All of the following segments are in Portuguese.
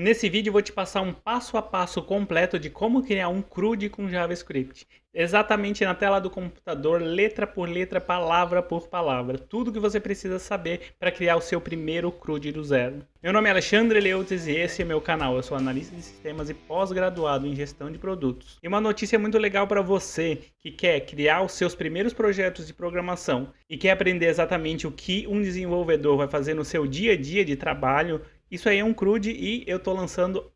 Nesse vídeo eu vou te passar um passo a passo completo de como criar um CRUD com JavaScript. Exatamente na tela do computador, letra por letra, palavra por palavra. Tudo que você precisa saber para criar o seu primeiro CRUD do zero. Meu nome é Alexandre Leutes e esse é meu canal. Eu sou analista de sistemas e pós-graduado em gestão de produtos. E uma notícia muito legal para você que quer criar os seus primeiros projetos de programação e quer aprender exatamente o que um desenvolvedor vai fazer no seu dia a dia de trabalho. Isso aí é um CRUD e eu estou lançando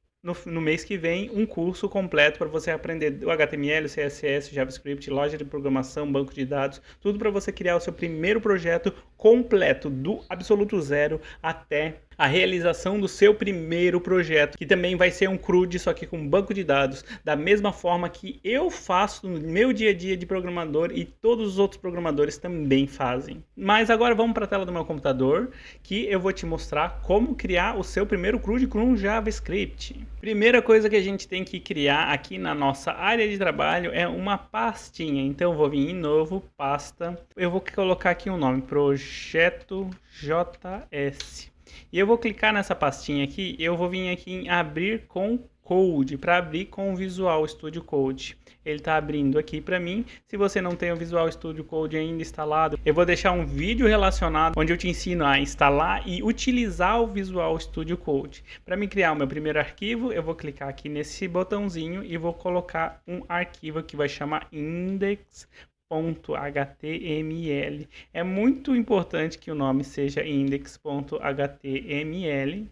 no mês que vem um curso completo para você aprender o HTML, o CSS, o JavaScript, loja de programação, banco de dados, tudo para você criar o seu primeiro projeto completo, do absoluto zero até a realização do seu primeiro projeto, que também vai ser um CRUD, só que com banco de dados, da mesma forma que eu faço no meu dia a dia de programador e todos os outros programadores também fazem. Mas agora vamos para a tela do meu computador, que eu vou te mostrar como criar o seu primeiro CRUD com JavaScript. Primeira coisa que a gente tem que criar aqui na nossa área de trabalho é uma pastinha. Então eu vou vir em novo, pasta, eu vou colocar aqui um nome, Projeto JS. E eu vou clicar nessa pastinha aqui, eu vou vir aqui em abrir com Code, para abrir com o Visual Studio Code. Ele está abrindo aqui para mim. Se você não tem o Visual Studio Code ainda instalado, eu vou deixar um vídeo relacionado onde eu te ensino a instalar e utilizar o Visual Studio Code. Para me criar o meu primeiro arquivo, eu vou clicar aqui nesse botãozinho e vou colocar um arquivo que vai chamar index.html. É muito importante que o nome seja index.html,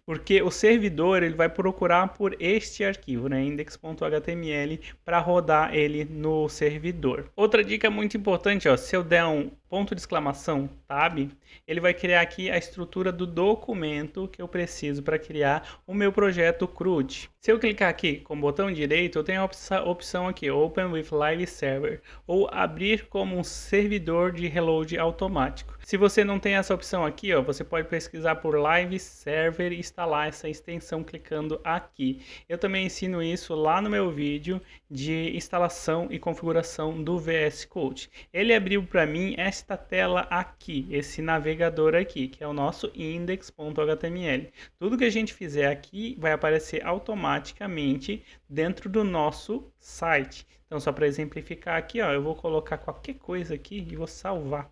porque o servidor ele vai procurar por este arquivo, né, index.html, para rodar ele no servidor. Outra dica muito importante, ó, se eu der um ponto de exclamação tab, ele vai criar aqui a estrutura do documento que eu preciso para criar o meu projeto CRUD. Se eu clicar aqui com o botão direito, eu tenho a opção aqui, Open with Live Server, ou abrir como um servidor de reload automático. Se você não tem essa opção aqui, ó, você pode pesquisar por Live Server e instalar essa extensão clicando aqui. Eu também ensino isso lá no meu vídeo de instalação e configuração do VS Code. Ele abriu para mim esta tela aqui, esse navegador aqui, que é o nosso index.html. Tudo que a gente fizer aqui vai aparecer automaticamente dentro do nosso site. Então, só para exemplificar aqui, ó, eu vou colocar qualquer coisa aqui e vou salvar.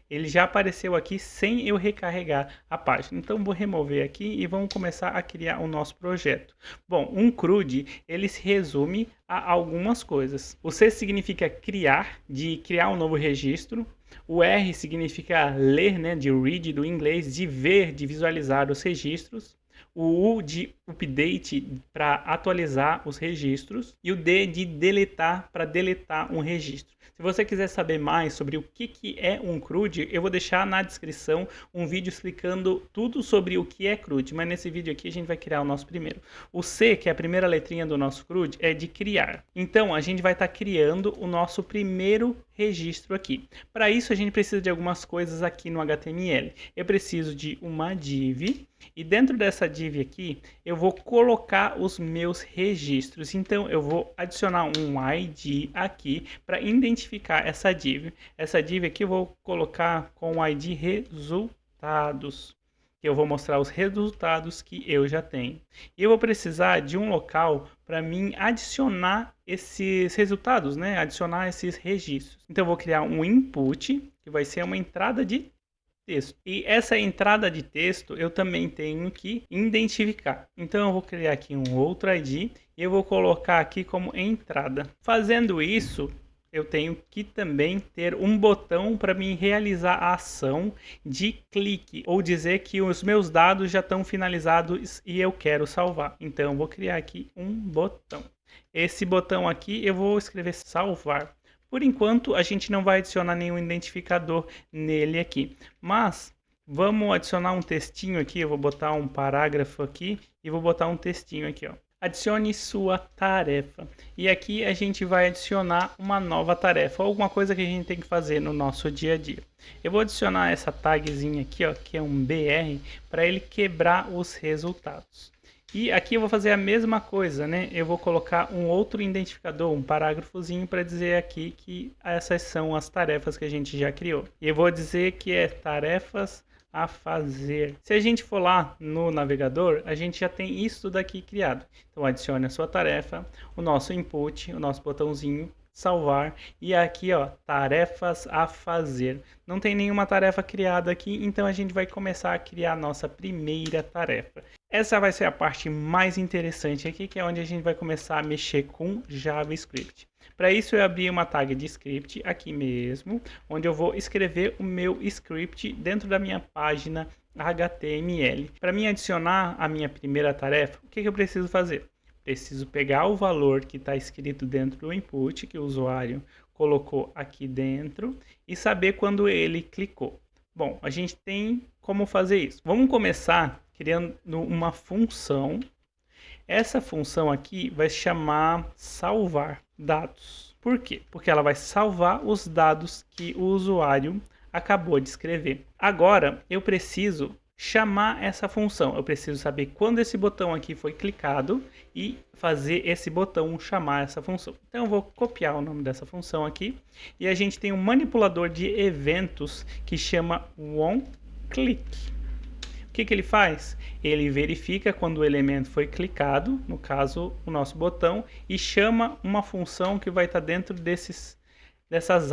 Ele já apareceu aqui sem eu recarregar a página. Então, vou remover aqui e vamos começar a criar o nosso projeto. Bom, um CRUD, ele se resume a algumas coisas. O C significa criar, de criar um novo registro. O R significa ler, né, de read do inglês, de ver, de visualizar os registros. O U de update, para atualizar os registros, e o D de deletar, para deletar um registro. Se você quiser saber mais sobre o que é um CRUD, eu vou deixar na descrição um vídeo explicando tudo sobre o que é CRUD, mas nesse vídeo aqui a gente vai criar o nosso primeiro. O C, que é a primeira letrinha do nosso CRUD, é de criar. Então a gente vai estar criando o nosso primeiro registro aqui. Para isso a gente precisa de algumas coisas aqui no HTML. Eu preciso de uma div, e dentro dessa div aqui eu vou colocar os meus registros. Então eu vou adicionar um ID aqui para identificar essa div. Essa div aqui eu vou colocar com o ID resultados. Eu vou mostrar os resultados que eu já tenho. E eu vou precisar de um local para mim adicionar esses resultados, né? Adicionar esses registros. Então eu vou criar um input, que vai ser uma entrada de texto. E essa entrada de texto eu também tenho que identificar. Então eu vou criar aqui um outro ID e eu vou colocar aqui como entrada. Fazendo isso, eu tenho que também ter um botão para me realizar a ação de clique, ou dizer que os meus dados já estão finalizados e eu quero salvar. Então eu vou criar aqui um botão. Esse botão aqui eu vou escrever salvar. Por enquanto a gente não vai adicionar nenhum identificador nele aqui, mas vamos adicionar um textinho aqui. Eu vou botar um parágrafo aqui e vou botar um textinho aqui, ó. Adicione sua tarefa. E aqui a gente vai adicionar uma nova tarefa, alguma coisa que a gente tem que fazer no nosso dia a dia. Eu vou adicionar essa tagzinha aqui, ó, que é um BR, para ele quebrar os resultados. E aqui eu vou fazer a mesma coisa, né? Eu vou colocar um outro identificador, um parágrafozinho, para dizer aqui que essas são as tarefas que a gente já criou. E eu vou dizer que é tarefas a fazer. Se a gente for lá no navegador, a gente já tem isso daqui criado. Então adicione a sua tarefa, o nosso input, o nosso botãozinho salvar e aqui ó, tarefas a fazer. Não tem nenhuma tarefa criada aqui, então a gente vai começar a criar a nossa primeira tarefa. Essa vai ser a parte mais interessante aqui, que é onde a gente vai começar a mexer com JavaScript. Para isso eu abri uma tag de script aqui mesmo, onde eu vou escrever o meu script dentro da minha página HTML. Para mim adicionar a minha primeira tarefa, o que eu preciso fazer? Preciso pegar o valor que está escrito dentro do input, que o usuário colocou aqui dentro, e saber quando ele clicou. Bom, a gente tem como fazer isso. Vamos começar criando uma função. Essa função aqui vai se chamar salvar dados. Por quê? Porque ela vai salvar os dados que o usuário acabou de escrever. Agora, eu preciso chamar essa função. Eu preciso saber quando esse botão aqui foi clicado e fazer esse botão chamar essa função. Então eu vou copiar o nome dessa função aqui e a gente tem um manipulador de eventos que chama onClick. O que ele faz? Ele verifica quando o elemento foi clicado, no caso o nosso botão, e chama uma função que vai estar dentro dessas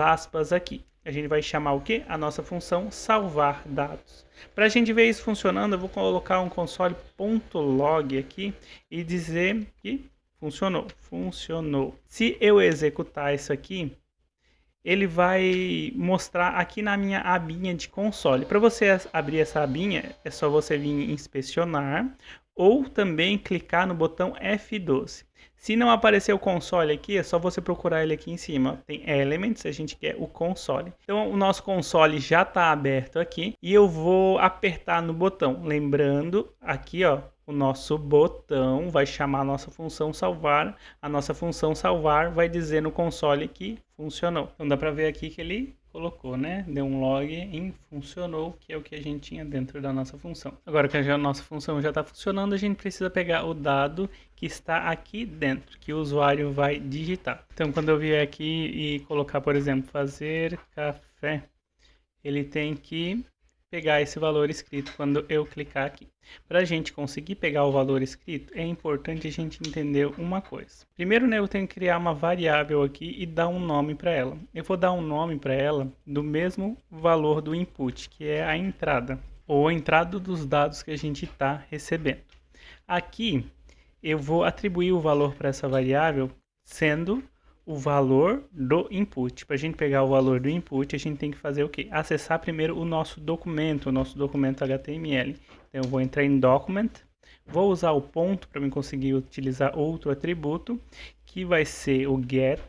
aspas aqui. A gente vai chamar o que? A nossa função salvar dados. Para a gente ver isso funcionando, eu vou colocar um console.log aqui e dizer que funcionou. Funcionou. Se eu executar isso aqui, ele vai mostrar aqui na minha abinha de console. Para você abrir essa abinha, é só você vir em inspecionar ou também clicar no botão F12. Se não aparecer o console aqui, é só você procurar ele aqui em cima. Tem Elements, a gente quer o console. Então o nosso console já está aberto aqui e eu vou apertar no botão. Lembrando, aqui ó, o nosso botão vai chamar a nossa função salvar. A nossa função salvar vai dizer no console que funcionou. Então dá para ver aqui que ele colocou, né? Deu um log em funcionou, que é o que a gente tinha dentro da nossa função. Agora que a nossa função já está funcionando, a gente precisa pegar o dado que está aqui dentro, que o usuário vai digitar. Então quando eu vier aqui e colocar, por exemplo, fazer café, ele tem que pegar esse valor escrito quando eu clicar aqui. Para a gente conseguir pegar o valor escrito, é importante a gente entender uma coisa. Primeiro, né, eu tenho que criar uma variável aqui e dar um nome para ela. Eu vou dar um nome para ela do mesmo valor do input, que é a entrada, ou a entrada dos dados que a gente está recebendo. Aqui, eu vou atribuir o valor para essa variável sendo o valor do input. Para a gente pegar o valor do input, a gente tem que fazer o quê? Acessar primeiro o nosso documento HTML. Então eu vou entrar em Document, vou usar o ponto para eu conseguir utilizar outro atributo, que vai ser o Get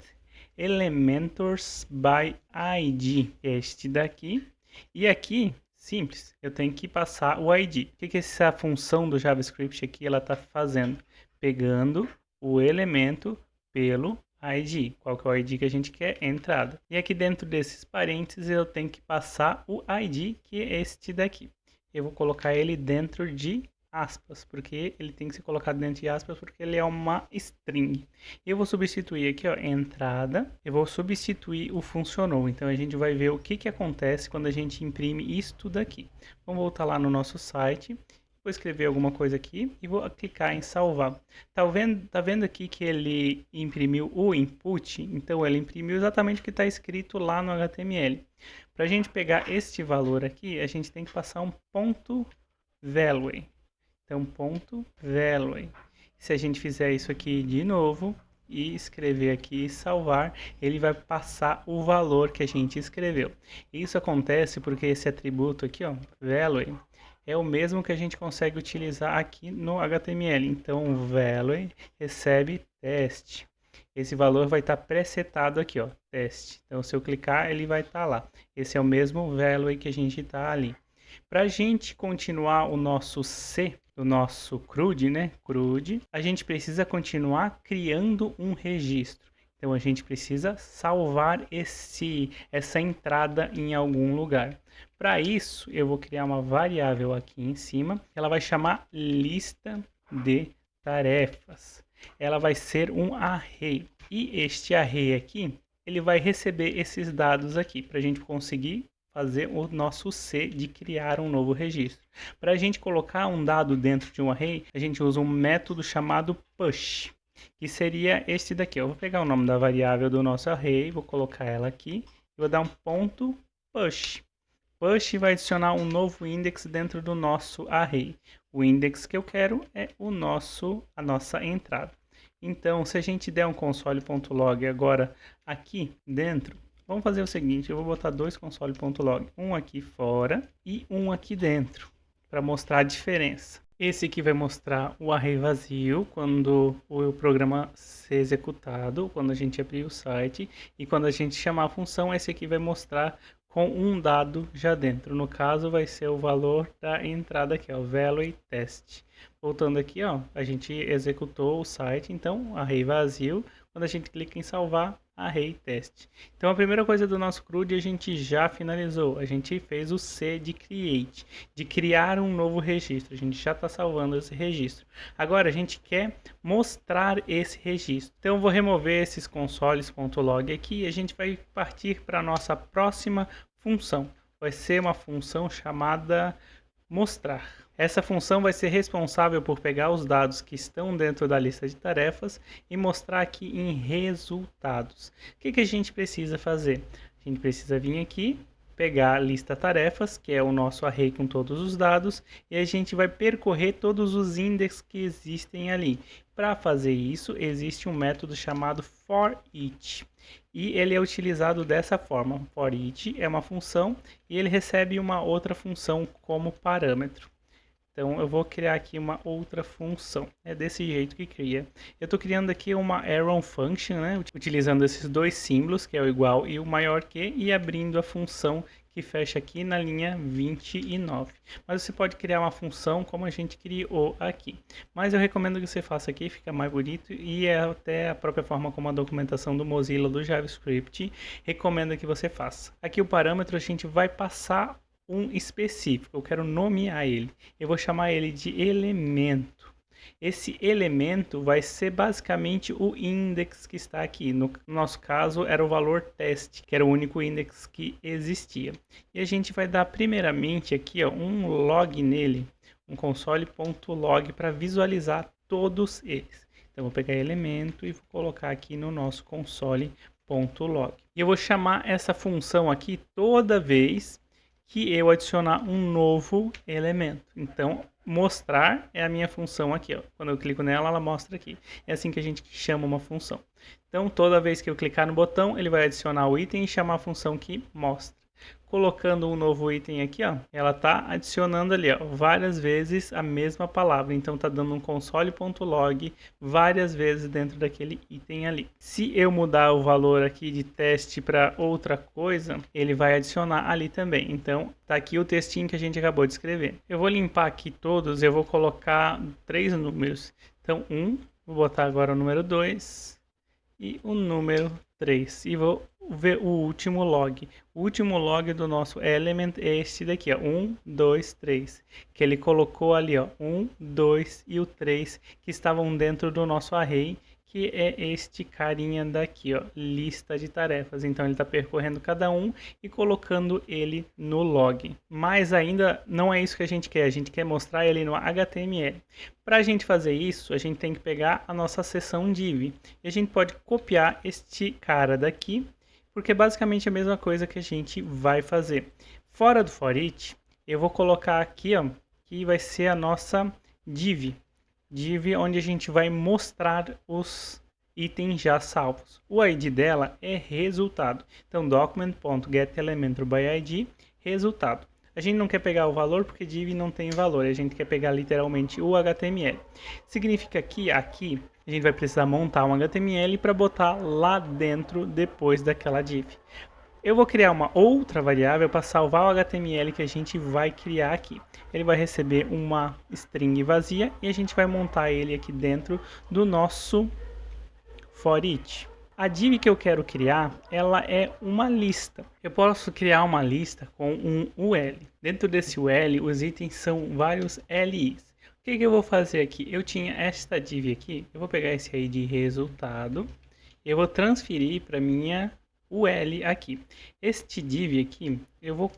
Elementors by ID, este daqui. E aqui, simples, eu tenho que passar o ID. O que essa função do JavaScript aqui ela está fazendo? Pegando o elemento pelo ID. Qual que é o ID que a gente quer? Entrada. E aqui dentro desses parênteses eu tenho que passar o ID, que é este daqui. Eu vou colocar ele dentro de aspas, porque ele tem que ser colocado dentro de aspas, porque ele é uma string. Eu vou substituir aqui, ó, entrada, eu vou substituir o funcionou. Então a gente vai ver o que acontece quando a gente imprime isto daqui. Vamos voltar lá no nosso site. Vou escrever alguma coisa aqui e vou clicar em salvar. Tá vendo aqui que ele imprimiu o input? Então ele imprimiu exatamente o que está escrito lá no HTML. Para a gente pegar este valor aqui, a gente tem que passar um ponto value. Então ponto value. Se a gente fizer isso aqui de novo e escrever aqui e salvar, ele vai passar o valor que a gente escreveu. Isso acontece porque esse atributo aqui, ó, value, é o mesmo que a gente consegue utilizar aqui no HTML. Então, value recebe teste. Esse valor vai estar presetado aqui, ó, teste. Então, se eu clicar, ele vai estar lá. Esse é o mesmo value que a gente está ali. Para a gente continuar o nosso C, o nosso CRUD, né? CRUD, a gente precisa continuar criando um registro. Então, a gente precisa salvar essa entrada em algum lugar. Para isso, eu vou criar uma variável aqui em cima. Ela vai chamar lista de tarefas. Ela vai ser um array. E este array aqui, ele vai receber esses dados aqui. Para a gente conseguir fazer o nosso C de criar um novo registro. Para a gente colocar um dado dentro de um array, a gente usa um método chamado push, que seria este daqui. Eu vou pegar o nome da variável do nosso array, vou colocar ela aqui, e vou dar um ponto push. Push vai adicionar um novo index dentro do nosso array. O index que eu quero é a nossa entrada. Então, se a gente der um console.log agora aqui dentro, vamos fazer o seguinte, eu vou botar dois console.log, um aqui fora e um aqui dentro, para mostrar a diferença. Esse aqui vai mostrar o array vazio quando o programa ser executado, quando a gente abrir o site, e quando a gente chamar a função, esse aqui vai mostrar com um dado já dentro. No caso, vai ser o valor da entrada aqui, ó, value test. Voltando aqui, ó, a gente executou o site, então array vazio. Quando a gente clica em salvar, array test. Então a primeira coisa do nosso CRUD a gente já finalizou. A gente fez o C de create, de criar um novo registro. A gente já está salvando esse registro. Agora a gente quer mostrar esse registro. Então eu vou remover esses consoles.log aqui e a gente vai partir para a nossa próxima função. Vai ser uma função chamada mostrar. Essa função vai ser responsável por pegar os dados que estão dentro da lista de tarefas e mostrar aqui em resultados. O que a gente precisa fazer? A gente precisa vir aqui, pegar a lista tarefas, que é o nosso array com todos os dados, e a gente vai percorrer todos os indexes que existem ali. Para fazer isso, existe um método chamado forEach. E ele é utilizado dessa forma. forEach é uma função e ele recebe uma outra função como parâmetro. Então eu vou criar aqui uma outra função. É desse jeito que cria. Eu estou criando aqui uma arrow function, né? Utilizando esses dois símbolos, que é o igual e o maior que, e abrindo a função que fecha aqui na linha 29. Mas você pode criar uma função como a gente criou aqui. Mas eu recomendo que você faça aqui, fica mais bonito, e é até a própria forma como a documentação do Mozilla do JavaScript recomenda que você faça. Aqui o parâmetro a gente vai passar um específico, eu quero nomear ele. Eu vou chamar ele de elemento. Esse elemento vai ser basicamente o index que está aqui. No nosso caso, era o valor teste, que era o único index que existia. E a gente vai dar primeiramente aqui, ó, um log nele, um console.log para visualizar todos eles. Então, vou pegar elemento e vou colocar aqui no nosso console.log. E eu vou chamar essa função aqui toda vez que eu adicionar um novo elemento. Então, mostrar é a minha função aqui, ó. Quando eu clico nela, ela mostra aqui. É assim que a gente chama uma função. Então, toda vez que eu clicar no botão, ele vai adicionar o item e chamar a função que mostra. Colocando um novo item aqui, ó, ela está adicionando ali, ó, várias vezes a mesma palavra. Então, está dando um console.log várias vezes dentro daquele item ali. Se eu mudar o valor aqui de teste para outra coisa, ele vai adicionar ali também. Então, tá aqui o textinho que a gente acabou de escrever. Eu vou limpar aqui todos, eu vou colocar 3 números. Então, vou botar agora o número 2 e o número 3. E vou ver o último log. O último log do nosso element é este daqui, ó, 1, 2, 3. Que ele colocou ali, ó, 1, 2 e o 3 que estavam dentro do nosso array, que é este carinha daqui, ó, lista de tarefas. Então ele está percorrendo cada um e colocando ele no log. Mas ainda não é isso que a gente quer mostrar ele no HTML. Para a gente fazer isso, a gente tem que pegar a nossa seção div. E a gente pode copiar este cara daqui, porque é basicamente a mesma coisa que a gente vai fazer. Fora do forEach, eu vou colocar aqui, ó, que vai ser a nossa div. Div onde a gente vai mostrar os itens já salvos. O ID dela é resultado. Então, document.getElementById, resultado. A gente não quer pegar o valor porque div não tem valor. A gente quer pegar literalmente o HTML. Significa que aqui a gente vai precisar montar um HTML para botar lá dentro depois daquela div. Eu vou criar uma outra variável para salvar o HTML que a gente vai criar aqui. Ele vai receber uma string vazia e a gente vai montar ele aqui dentro do nosso forEach. A div que eu quero criar, ela é uma lista. Eu posso criar uma lista com um UL. Dentro desse UL, os itens são vários LIs. O que eu vou fazer aqui? Eu tinha esta div aqui, eu vou pegar esse aí de resultado, eu vou transferir para minha UL aqui. Este div aqui, eu vou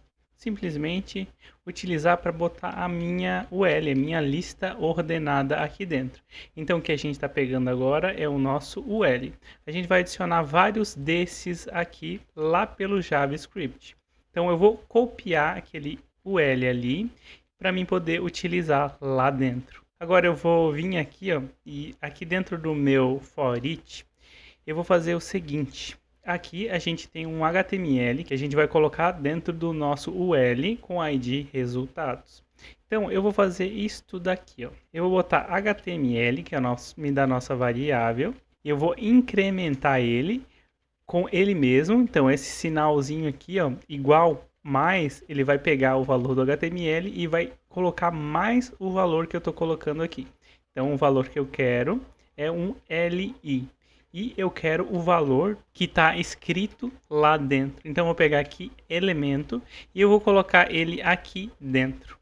simplesmente utilizar para botar a minha UL, a minha lista ordenada aqui dentro. Então o que a gente está pegando agora é o nosso UL. A gente vai adicionar vários desses aqui lá pelo JavaScript. Então eu vou copiar aquele UL ali para mim poder utilizar lá dentro. Agora eu vou vir aqui, ó, e aqui dentro do meu for each, eu vou fazer o seguinte. Aqui a gente tem um HTML que a gente vai colocar dentro do nosso UL com ID resultados. Então eu vou fazer isto daqui, ó. Eu vou botar HTML, que é me dá a nossa variável, e eu vou incrementar ele com ele mesmo. Então esse sinalzinho aqui, ó, igual mais, ele vai pegar o valor do HTML e vai colocar mais o valor que eu estou colocando aqui. Então o valor que eu quero é um LI. E eu quero o valor que está escrito lá dentro. Então, eu vou pegar aqui elemento e eu vou colocar ele aqui dentro.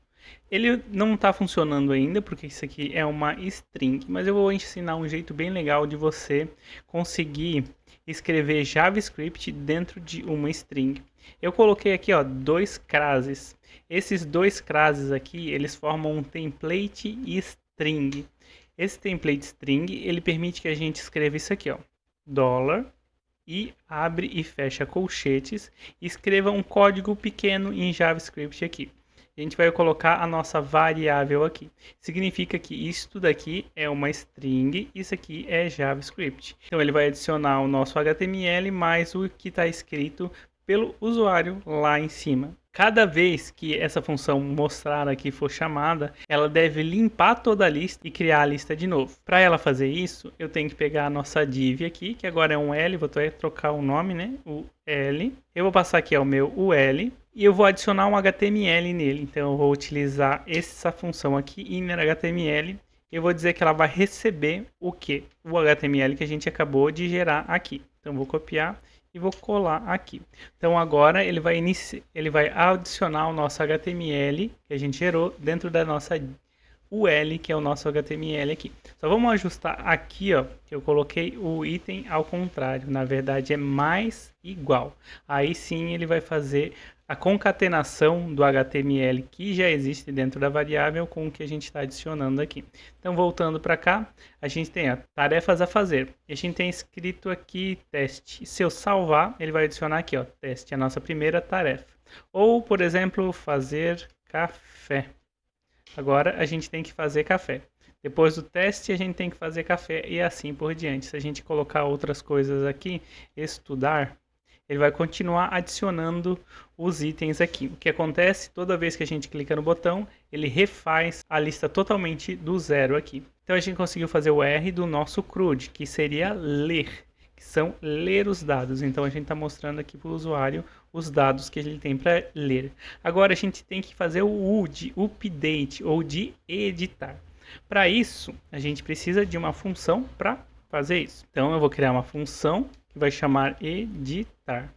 Ele não está funcionando ainda, porque isso aqui é uma string, mas eu vou ensinar um jeito bem legal de você conseguir escrever JavaScript dentro de uma string. Eu coloquei aqui, ó, 2 classes. Esses 2 classes aqui, eles formam um template string. Esse template string, ele permite que a gente escreva isso aqui, ó, $, e abre e fecha colchetes, e escreva um código pequeno em JavaScript aqui. A gente vai colocar a nossa variável aqui. Significa que isso daqui é uma string, isso aqui é JavaScript. Então ele vai adicionar o nosso HTML mais o que está escrito pelo usuário lá em cima. Cada vez que essa função mostrar aqui for chamada, ela deve limpar toda a lista e criar a lista de novo. Para ela fazer isso, eu tenho que pegar a nossa div aqui, que agora é um L, vou trocar o nome, né? O L. Eu vou passar aqui ao meu UL e eu vou adicionar um HTML nele. Então eu vou utilizar essa função aqui, innerHTML. Eu vou dizer que ela vai receber o que? O HTML que a gente acabou de gerar aqui. Então eu vou copiar e vou colar aqui. Então agora ele vai adicionar o nosso HTML que a gente gerou dentro da nossa UL, que é o nosso HTML aqui. Só vamos ajustar aqui, ó, que eu coloquei o item ao contrário. Na verdade é mais igual. Aí sim ele vai fazer a concatenação do HTML que já existe dentro da variável com o que a gente está adicionando aqui. Então, voltando para cá, a gente tem tarefas a fazer. A gente tem escrito aqui teste. Se eu salvar, ele vai adicionar aqui, ó, teste, a nossa primeira tarefa. Ou, por exemplo, fazer café. Agora, a gente tem que fazer café. Depois do teste, a gente tem que fazer café e assim por diante. Se a gente colocar outras coisas aqui, estudar, ele vai continuar adicionando os itens aqui. O que acontece, toda vez que a gente clica no botão, ele refaz a lista totalmente do zero aqui. Então a gente conseguiu fazer o R do nosso CRUD, que seria ler, que são ler os dados. Então a gente está mostrando aqui para o usuário os dados que ele tem para ler. Agora a gente tem que fazer o U de update ou de editar. Para isso, a gente precisa de uma função para fazer isso. Então eu vou criar uma função que vai chamar editar.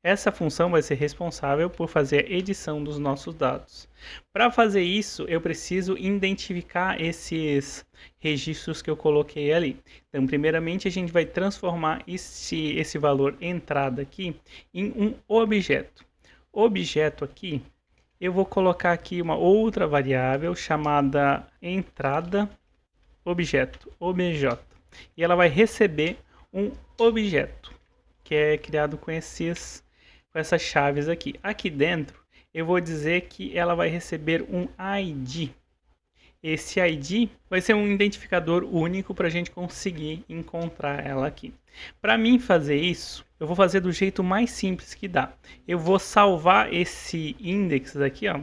Essa função vai ser responsável por fazer a edição dos nossos dados. Para fazer isso, eu preciso identificar esses registros que eu coloquei ali. Então, primeiramente, a gente vai transformar esse valor entrada aqui em um objeto. Objeto aqui, eu vou colocar aqui uma outra variável chamada entrada objeto, obj. E ela vai receber um objeto, que é criado com essas chaves aqui. Aqui dentro, eu vou dizer que ela vai receber um ID. Esse ID vai ser um identificador único para a gente conseguir encontrar ela aqui. Para mim fazer isso, eu vou fazer do jeito mais simples que dá. Eu vou salvar esse index aqui, ó.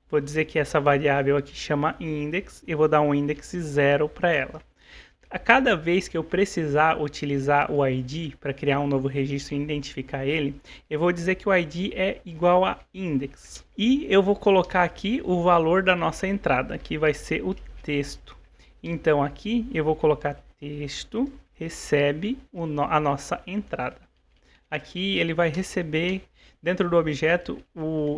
Vou dizer que essa variável aqui chama index. Eu vou dar um index 0 para ela. A cada vez que eu precisar utilizar o ID para criar um novo registro e identificar ele, eu vou dizer que o ID é igual a index. E eu vou colocar aqui o valor da nossa entrada, que vai ser o texto. Então aqui eu vou colocar texto, recebe a nossa entrada. Aqui ele vai receber dentro do objeto,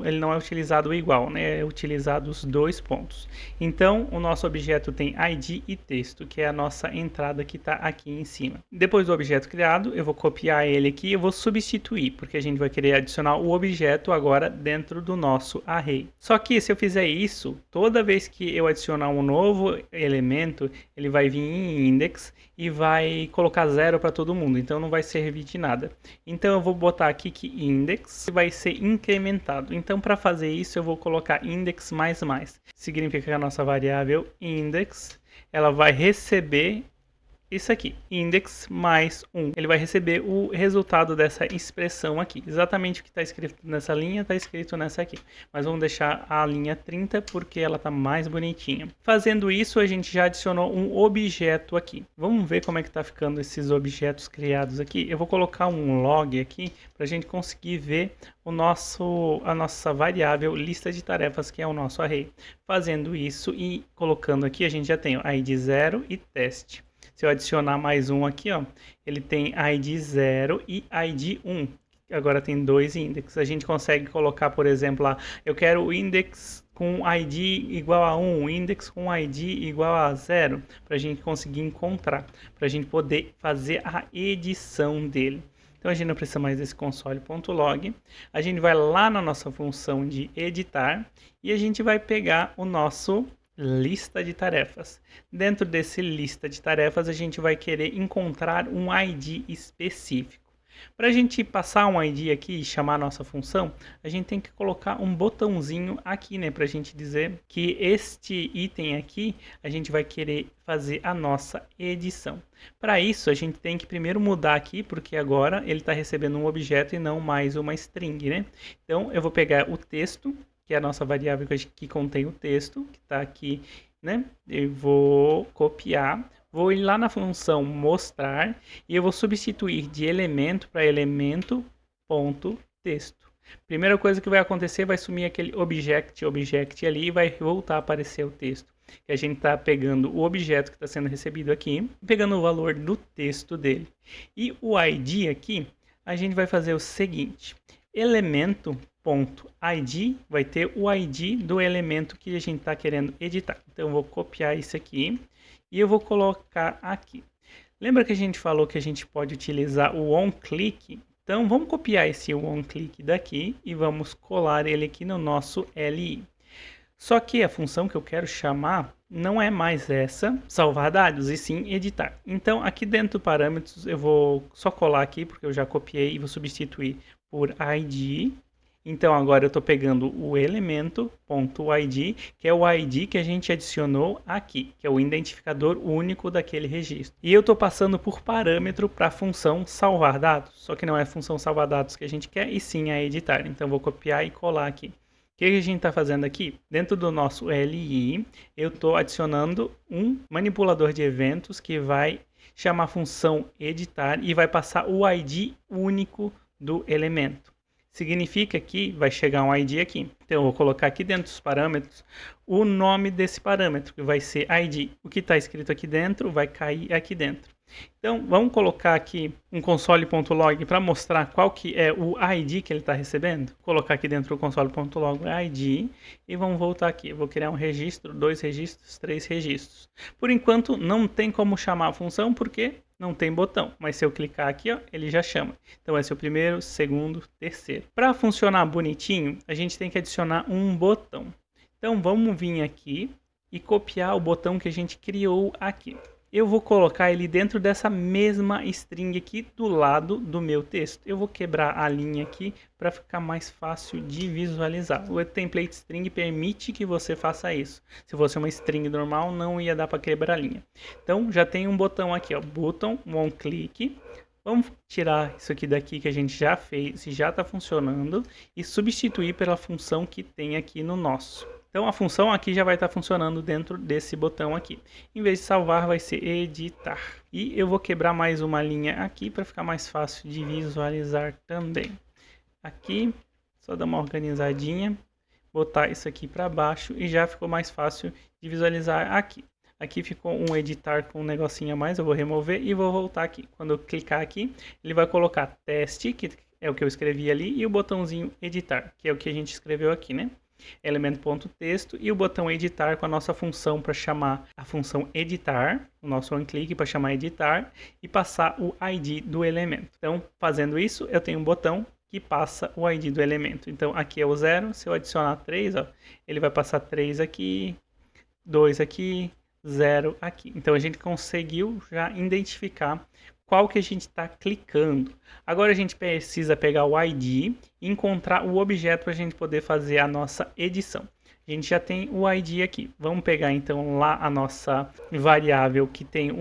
ele não é utilizado igual, né? É utilizado os dois pontos. Então, o nosso objeto tem ID e texto, que é a nossa entrada que está aqui em cima. Depois do objeto criado, eu vou copiar ele aqui e eu vou substituir, porque a gente vai querer adicionar o objeto agora dentro do nosso array. Só que se eu fizer isso, toda vez que eu adicionar um novo elemento, ele vai vir em index e vai colocar 0 para todo mundo, então não vai servir de nada. Então eu vou botar aqui que index vai ser incrementado. Então para fazer isso eu vou colocar index mais. Significa que a nossa variável index, ela vai receber isso aqui, index mais 1. Ele vai receber o resultado dessa expressão aqui. Exatamente o que está escrito nessa linha está escrito nessa aqui. Mas vamos deixar a linha 30 porque ela está mais bonitinha. Fazendo isso, a gente já adicionou um objeto aqui. Vamos ver como é que está ficando esses objetos criados aqui. Eu vou colocar um log aqui para a gente conseguir ver a nossa variável lista de tarefas, que é o nosso array. Fazendo isso e colocando aqui, a gente já tem o id 0 e teste. Se eu adicionar mais um aqui, ó, ele tem ID 0 e ID 1. Agora tem dois índices. A gente consegue colocar, por exemplo, lá, eu quero o index com ID igual a 1, index com ID igual a 0, para a gente conseguir encontrar, para a gente poder fazer a edição dele. Então a gente não precisa mais desse console.log. A gente vai lá na nossa função de editar e a gente vai pegar o nosso lista de tarefas. Dentro desse lista de tarefas, a gente vai querer encontrar um ID específico. Para a gente passar um ID aqui e chamar a nossa função, a gente tem que colocar um botãozinho aqui, né? Para a gente dizer que este item aqui, a gente vai querer fazer a nossa edição. Para isso, a gente tem que primeiro mudar aqui, porque agora ele está recebendo um objeto e não mais uma string, né? Então, eu vou pegar o texto, que é a nossa variável que contém o texto, que está aqui, né? Eu vou copiar, vou ir lá na função mostrar e eu vou substituir de elemento para elemento ponto texto. Primeira coisa que vai acontecer, vai sumir aquele object ali e vai voltar a aparecer o texto. Que a gente está pegando o objeto que está sendo recebido aqui, pegando o valor do texto dele. E o ID aqui, a gente vai fazer o seguinte, elemento.id vai ter o ID do elemento que a gente está querendo editar. Então eu vou copiar isso aqui e eu vou colocar aqui. Lembra que a gente falou que a gente pode utilizar o onClick? Então vamos copiar esse onClick daqui e vamos colar ele aqui no nosso LI. Só que a função que eu quero chamar não é mais essa, salvar dados, e sim editar. Então aqui dentro do parâmetros eu vou só colar aqui, porque eu já copiei e vou substituir por ID. Então agora eu estou pegando o elemento.id, que é o ID que a gente adicionou aqui, que é o identificador único daquele registro. E eu estou passando por parâmetro para a função salvar dados, só que não é a função salvar dados que a gente quer, e sim a editar. Então eu vou copiar e colar aqui. O que a gente está fazendo aqui? Dentro do nosso LI, eu estou adicionando um manipulador de eventos que vai chamar a função editar e vai passar o ID único do elemento. Significa que vai chegar um ID aqui. Então eu vou colocar aqui dentro dos parâmetros o nome desse parâmetro, que vai ser ID. O que está escrito aqui dentro vai cair aqui dentro. Então vamos colocar aqui um console.log para mostrar qual que é o ID que ele está recebendo. Vou colocar aqui dentro do console.log ID e vamos voltar aqui. Eu vou criar um registro, 2 registros, 3 registros. Por enquanto não tem como chamar a função porque não tem botão, mas se eu clicar aqui, ó, ele já chama. Então esse é o primeiro, segundo, terceiro. Para funcionar bonitinho, a gente tem que adicionar um botão. Então vamos vir aqui e copiar o botão que a gente criou aqui. Eu vou colocar ele dentro dessa mesma string aqui do lado do meu texto. Eu vou quebrar a linha aqui para ficar mais fácil de visualizar. O template string permite que você faça isso. Se fosse uma string normal, não ia dar para quebrar a linha. Então já tem um botão aqui, ó, button, onClick. Vamos tirar isso aqui daqui que a gente já fez e já está funcionando e substituir pela função que tem aqui no nosso. Então a função aqui já vai estar funcionando dentro desse botão aqui. Em vez de salvar, vai ser editar. E eu vou quebrar mais uma linha aqui para ficar mais fácil de visualizar também. Aqui, só dar uma organizadinha, botar isso aqui para baixo e já ficou mais fácil de visualizar aqui. Aqui ficou um editar com um negocinho a mais, eu vou remover e vou voltar aqui. Quando eu clicar aqui, ele vai colocar teste, que é o que eu escrevi ali, e o botãozinho editar, que é o que a gente escreveu aqui, né? Elemento.texto e o botão editar com a nossa função para chamar a função editar, o nosso onClick para chamar editar e passar o ID do elemento. Então, fazendo isso, eu tenho um botão que passa o ID do elemento. Então, aqui é o 0, se eu adicionar 3, ó, ele vai passar 3 aqui, 2 aqui, 0 aqui. Então, a gente conseguiu já identificar qual que a gente está clicando. Agora a gente precisa pegar o ID e encontrar o objeto para a gente poder fazer a nossa edição. A gente já tem o ID aqui. Vamos pegar então lá a nossa variável que tem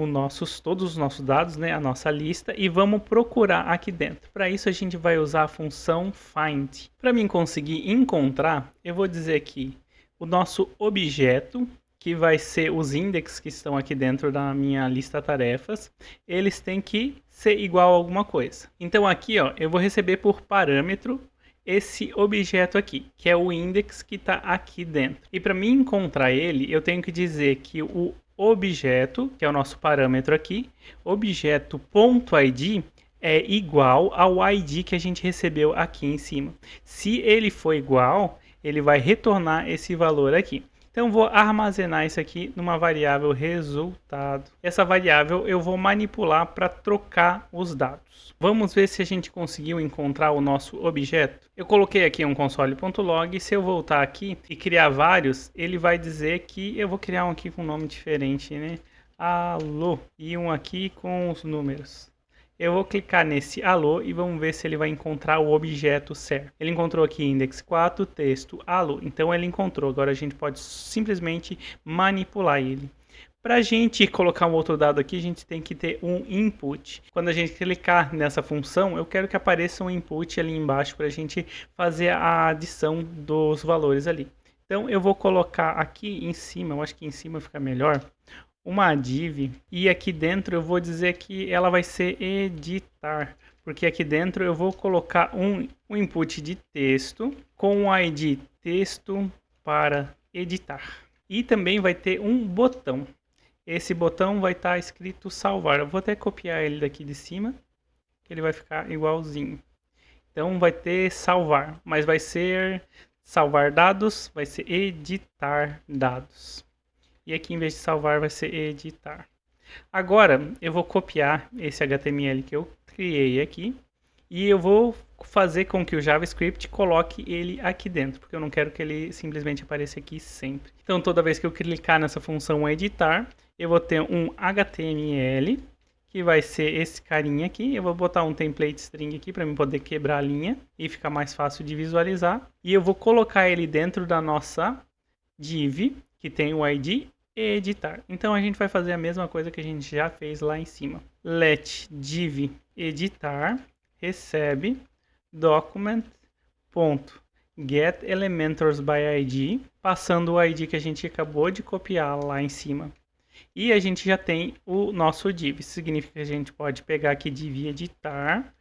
todos os nossos dados, né, a nossa lista, e vamos procurar aqui dentro. Para isso a gente vai usar a função find. Para mim conseguir encontrar, eu vou dizer aqui o nosso objeto, que vai ser os index que estão aqui dentro da minha lista tarefas, eles têm que ser igual a alguma coisa. Então aqui, ó, eu vou receber por parâmetro esse objeto aqui, que é o index que está aqui dentro. E para mim encontrar ele, eu tenho que dizer que o objeto, que é o nosso parâmetro aqui, objeto.id é igual ao ID que a gente recebeu aqui em cima. Se ele for igual, ele vai retornar esse valor aqui. Então, vou armazenar isso aqui numa variável resultado. Essa variável eu vou manipular para trocar os dados. Vamos ver se a gente conseguiu encontrar o nosso objeto. Eu coloquei aqui um console.log. Se eu voltar aqui e criar vários, ele vai dizer que eu vou criar um aqui com um nome diferente, né? Alô. E um aqui com os números. Eu vou clicar nesse alô e vamos ver se ele vai encontrar o objeto certo. Ele encontrou aqui index 4, texto, alô. Então ele encontrou. Agora a gente pode simplesmente manipular ele. Para a gente colocar um outro dado aqui, a gente tem que ter um input. Quando a gente clicar nessa função, eu quero que apareça um input ali embaixo para a gente fazer a adição dos valores ali. Então eu vou colocar aqui em cima, eu acho que em cima fica melhor, uma div, e aqui dentro eu vou dizer que ela vai ser editar, porque aqui dentro eu vou colocar um input de texto com o ID texto para editar. E também vai ter um botão. Esse botão vai estar escrito salvar. Eu vou até copiar ele daqui de cima, que ele vai ficar igualzinho. Então vai ter salvar, mas vai ser salvar dados, vai ser editar dados. E aqui, em vez de salvar, vai ser editar. Agora, eu vou copiar esse HTML que eu criei aqui. E eu vou fazer com que o JavaScript coloque ele aqui dentro. Porque eu não quero que ele simplesmente apareça aqui sempre. Então, toda vez que eu clicar nessa função editar, eu vou ter um HTML, que vai ser esse carinha aqui. Eu vou botar um template string aqui para eu poder quebrar a linha e ficar mais fácil de visualizar. E eu vou colocar ele dentro da nossa div, que tem o ID editar. Então a gente vai fazer a mesma coisa que a gente já fez lá em cima. Let div editar recebe document.getElementorsById, passando o ID que a gente acabou de copiar lá em cima. E a gente já tem o nosso div. Isso significa que a gente pode pegar aqui div editar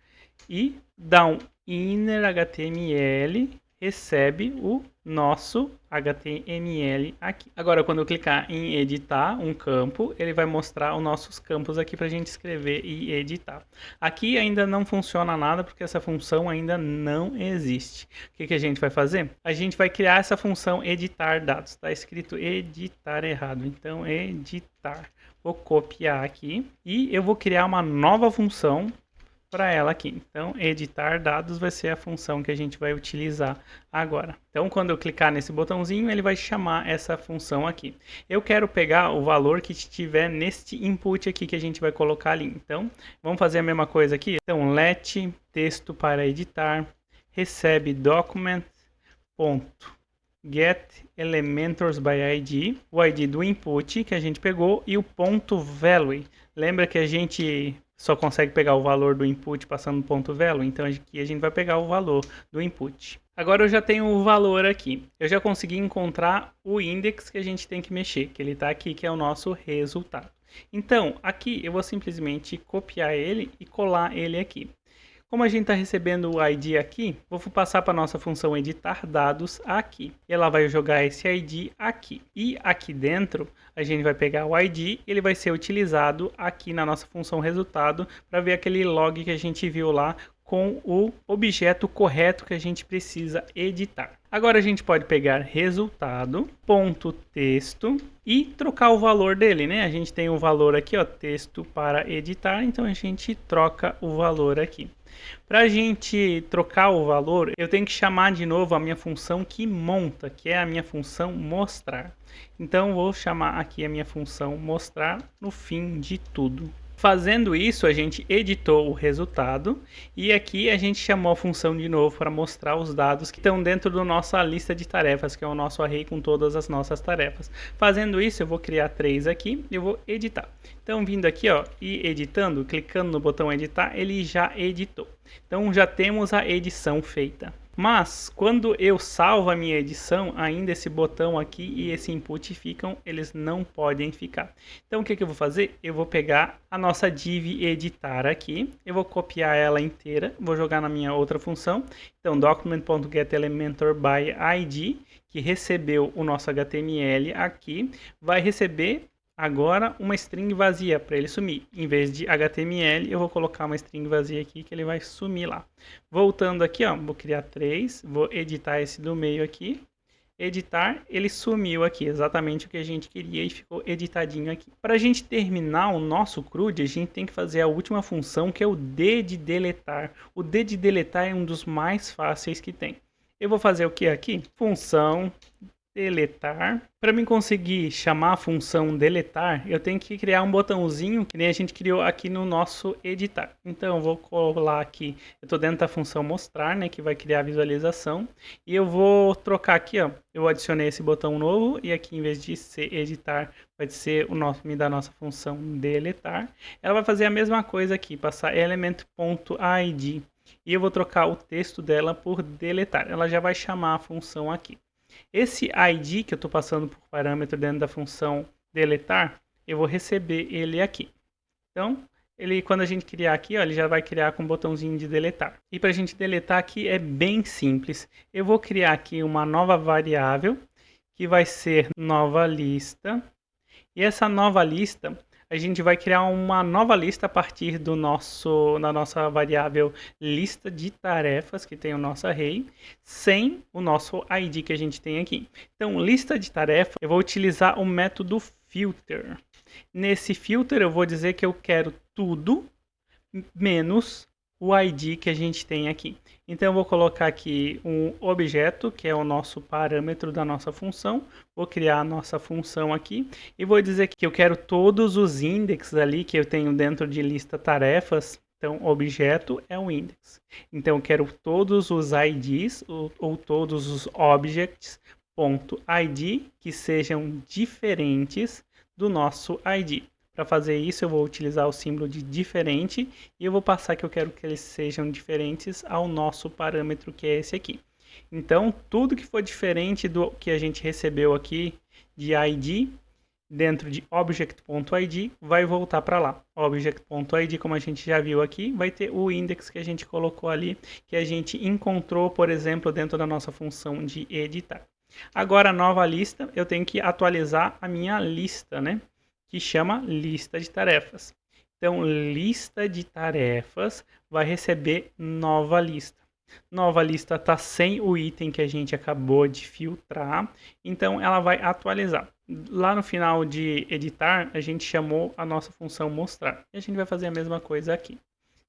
e dar um inner HTML recebe o nosso HTML aqui. Agora, quando eu clicar em editar um campo, ele vai mostrar os nossos campos aqui para a gente escrever e editar. Aqui ainda não funciona nada porque essa função ainda não existe. O que a gente vai fazer? A gente vai criar essa função editar dados. Está escrito editar errado, então editar. Vou copiar aqui e eu vou criar uma nova função para ela aqui. Então, editar dados vai ser a função que a gente vai utilizar agora. Então, quando eu clicar nesse botãozinho, ele vai chamar essa função aqui. Eu quero pegar o valor que estiver neste input aqui que a gente vai colocar ali. Então, vamos fazer a mesma coisa aqui. Então, let texto para editar recebe document.getElementorsById, o ID do input que a gente pegou e o ponto value. Lembra que a gente só consegue pegar o valor do input passando no ponto value, então aqui a gente vai pegar o valor do input. Agora eu já tenho o valor aqui. Eu já consegui encontrar o index que a gente tem que mexer, que ele está aqui, que é o nosso resultado. Então, aqui eu vou simplesmente copiar ele e colar ele aqui. Como a gente está recebendo o ID aqui, vou passar para a nossa função editar dados aqui. E ela vai jogar esse ID aqui. E aqui dentro, a gente vai pegar o ID e ele vai ser utilizado aqui na nossa função resultado para ver aquele log que a gente viu lá com o objeto correto que a gente precisa editar. Agora a gente pode pegar resultado, ponto texto e trocar o valor dele, né? A gente tem o valor aqui, ó, texto para editar, então a gente troca o valor aqui. Para a gente trocar o valor, eu tenho que chamar de novo a minha função que monta, que é a minha função mostrar. Então vou chamar aqui a minha função mostrar no fim de tudo. Fazendo isso, a gente editou o resultado e aqui a gente chamou a função de novo para mostrar os dados que estão dentro da nossa lista de tarefas, que é o nosso array com todas as nossas tarefas. Fazendo isso, eu vou criar 3 aqui e eu vou editar. Então, vindo aqui, ó, e editando, clicando no botão editar, ele já editou. Então, já temos a edição feita. Mas, quando eu salvo a minha edição, ainda esse botão aqui e esse input ficam, eles não podem ficar. Então, o que eu vou fazer? Eu vou pegar a nossa div editar aqui, eu vou copiar ela inteira, vou jogar na minha outra função. Então, document.getElementorById, que recebeu o nosso HTML aqui, vai receber agora uma string vazia para ele sumir. Em vez de HTML, eu vou colocar uma string vazia aqui que ele vai sumir lá. Voltando aqui, ó, vou criar 3, vou editar esse do meio aqui. Editar, ele sumiu aqui, exatamente o que a gente queria e ficou editadinho aqui. Para a gente terminar o nosso CRUD, a gente tem que fazer a última função, que é o D de deletar. O D de deletar é um dos mais fáceis que tem. Eu vou fazer o que aqui? Função deletar. Para mim conseguir chamar a função deletar, eu tenho que criar um botãozinho que nem a gente criou aqui no nosso editar. Então eu vou colar aqui, eu estou dentro da função mostrar, né, que vai criar a visualização, e eu vou trocar aqui, ó, eu adicionei esse botão novo e aqui em vez de ser editar, vai ser o nome da nossa função deletar. Ela vai fazer a mesma coisa aqui, passar element.id, e eu vou trocar o texto dela por deletar. Ela já vai chamar a função aqui. Esse ID que eu estou passando por parâmetro dentro da função deletar, eu vou receber ele aqui. Então, quando a gente criar aqui, ó, ele já vai criar com o botãozinho de deletar. E para a gente deletar aqui é bem simples. Eu vou criar aqui uma nova variável, que vai ser nova lista. E essa nova lista, a gente vai criar uma nova lista a partir da nossa variável lista de tarefas, que tem o nosso array, sem o nosso ID que a gente tem aqui. Então, lista de tarefas, eu vou utilizar o método filter. Nesse filter, eu vou dizer que eu quero tudo menos o ID que a gente tem aqui. Então, eu vou colocar aqui um objeto, que é o nosso parâmetro da nossa função. Vou criar a nossa função aqui e vou dizer que eu quero todos os indexes ali que eu tenho dentro de lista tarefas. Então, objeto é um index. Então, eu quero todos os IDs ou todos os objects.id que sejam diferentes do nosso ID. Para fazer isso, eu vou utilizar o símbolo de diferente e eu vou passar que eu quero que eles sejam diferentes ao nosso parâmetro, que é esse aqui. Então, tudo que for diferente do que a gente recebeu aqui de ID, dentro de object.id, vai voltar para lá. Object.id, como a gente já viu aqui, vai ter o index que a gente colocou ali, que a gente encontrou, por exemplo, dentro da nossa função de editar. Agora, a nova lista, eu tenho que atualizar a minha lista, né? Que chama lista de tarefas. Então, lista de tarefas vai receber nova lista. Nova lista está sem o item que a gente acabou de filtrar, então ela vai atualizar. Lá no final de editar, a gente chamou a nossa função mostrar. E a gente vai fazer a mesma coisa aqui.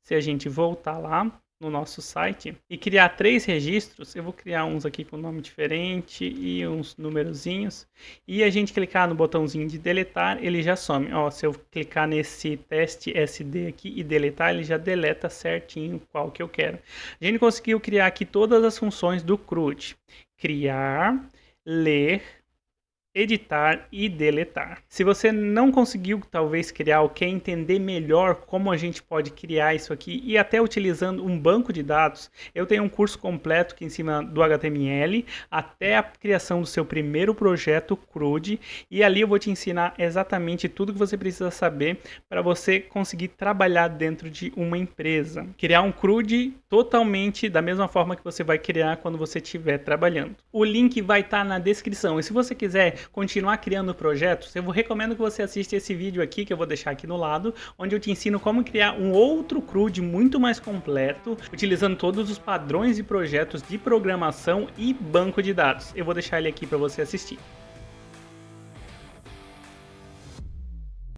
Se a gente voltar lá no nosso site e criar 3 registros, eu vou criar uns aqui com nome diferente e uns numerozinhos, e a gente clicar no botãozinho de deletar, ele já some. Ó, se eu clicar nesse teste SD aqui e deletar, ele já deleta certinho qual que eu quero. A gente conseguiu criar aqui todas as funções do CRUD: criar, ler, editar e deletar. Se você não conseguiu talvez criar ou quer entender melhor como a gente pode criar isso aqui e até utilizando um banco de dados, eu tenho um curso completo que ensina do HTML até a criação do seu primeiro projeto CRUD, e ali eu vou te ensinar exatamente tudo que você precisa saber para você conseguir trabalhar dentro de uma empresa. Criar um CRUD totalmente da mesma forma que você vai criar quando você estiver trabalhando. O link vai estar na descrição, e se você quiser continuar criando projetos, eu recomendo que você assista esse vídeo aqui, que eu vou deixar aqui no lado, onde eu te ensino como criar um outro CRUD muito mais completo, utilizando todos os padrões de projetos de programação e banco de dados. Eu vou deixar ele aqui para você assistir.